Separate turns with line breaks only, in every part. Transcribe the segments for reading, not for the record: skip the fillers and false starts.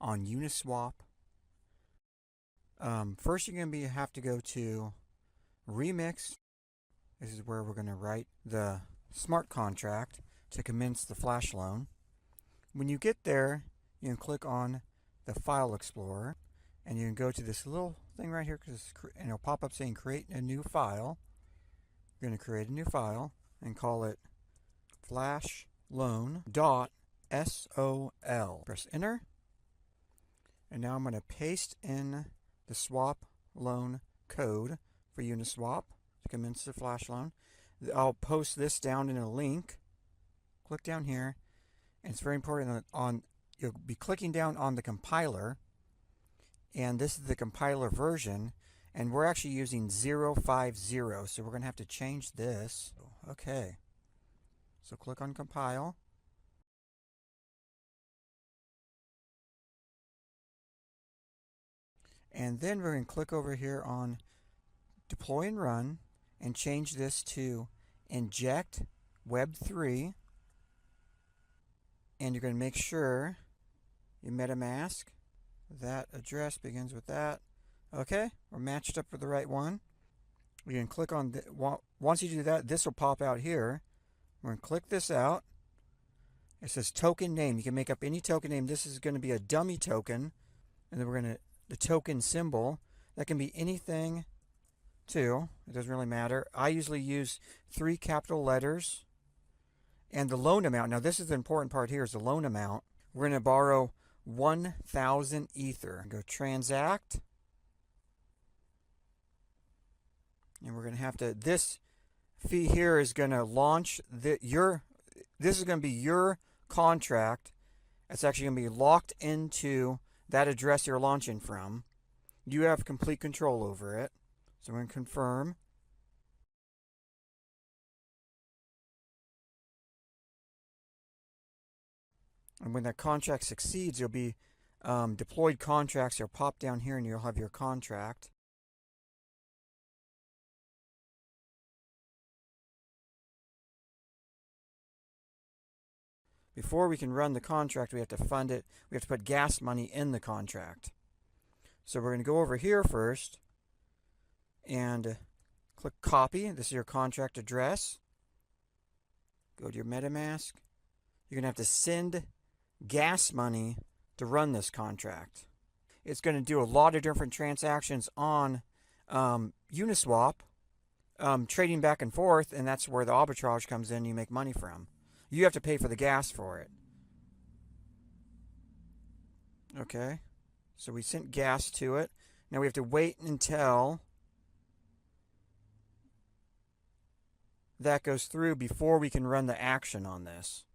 on Uniswap. First, you're going to have to go to Remix. This is where we're going to write the smart contract to commence the flash loan. When you get there, you can click on the File Explorer, and you can go to this little thing right here, and it'll pop up saying create a new file. You're going to create a new file and call it flashloan.sol. Press enter. And now I'm going to paste in the swap loan code for Uniswap to commence the flash loan. I'll post this down in a link. Click down here, and it's very important you'll be clicking down on the compiler, and this is the compiler version, and we're actually using 050, so we're going to have to change this. Okay, so click on compile. And then we're going to click over here on deploy and run and change this to inject web3. And you're going to make sure your MetaMask, that address begins with that. Okay, we're matched up with the right one. We can click on once you do that, this will pop out here. We're going to click this out. It says token name. You can make up any token name. This is going to be a dummy token, and then we're going to the token symbol. That can be anything too. It doesn't really matter. I usually use 3 capital letters. And the loan amount. Now this is the important part here, is the loan amount. We're going to borrow 1,000 Ether. Go transact. And we're going to have to, this fee here is going to launch this is going to be your contract. It's actually going to be locked into that address you're launching from. You have complete control over it. So we're going to confirm. And when that contract succeeds, you'll be deployed contracts. You'll pop down here and you'll have your contract. Before we can run the contract, we have to fund it. We have to put gas money in the contract. So we're going to go over here first and click copy. This is your contract address. Go to your MetaMask. You're going to have to send gas money to run this contract. It's going to do a lot of different transactions on Uniswap, trading back and forth, and that's where the arbitrage comes in. You make money from. You have to pay for the gas for it. Okay, so we sent gas to it. Now we have to wait until that goes through before we can run the action on this.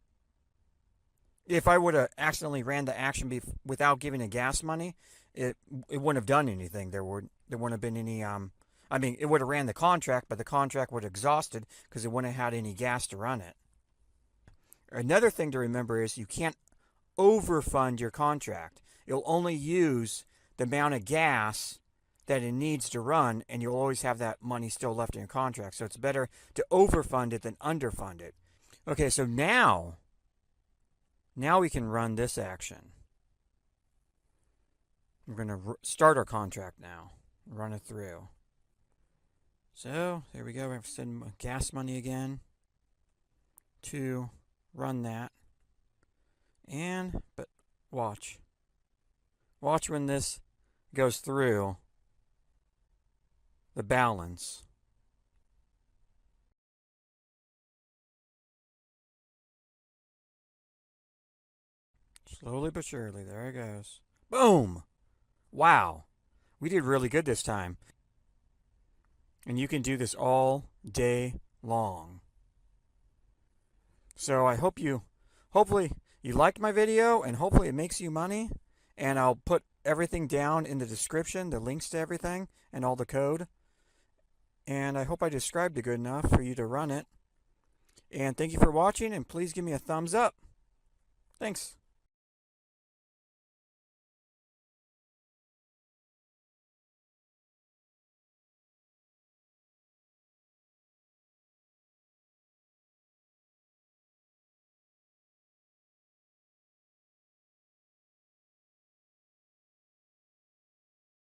If I would have accidentally ran the action without giving the gas money, it wouldn't have done anything. There wouldn't have been any. I mean, it would have ran the contract, but the contract would have exhausted because it wouldn't have had any gas to run it. Another thing to remember is you can't overfund your contract. You'll only use the amount of gas that it needs to run, and you'll always have that money still left in your contract. So it's better to overfund it than underfund it. Okay, so now we can run this action. We're going to start our contract now. Run it through. So, there we go. We have to send gas money again to run that. But watch. Watch when this goes through the balance. Slowly but surely, there it goes. Boom! Wow. We did really good this time. And you can do this all day long. So I hopefully you liked my video, and hopefully it makes you money. And I'll put everything down in the description, the links to everything, and all the code. And I hope I described it good enough for you to run it. And thank you for watching, and please give me a thumbs up. Thanks.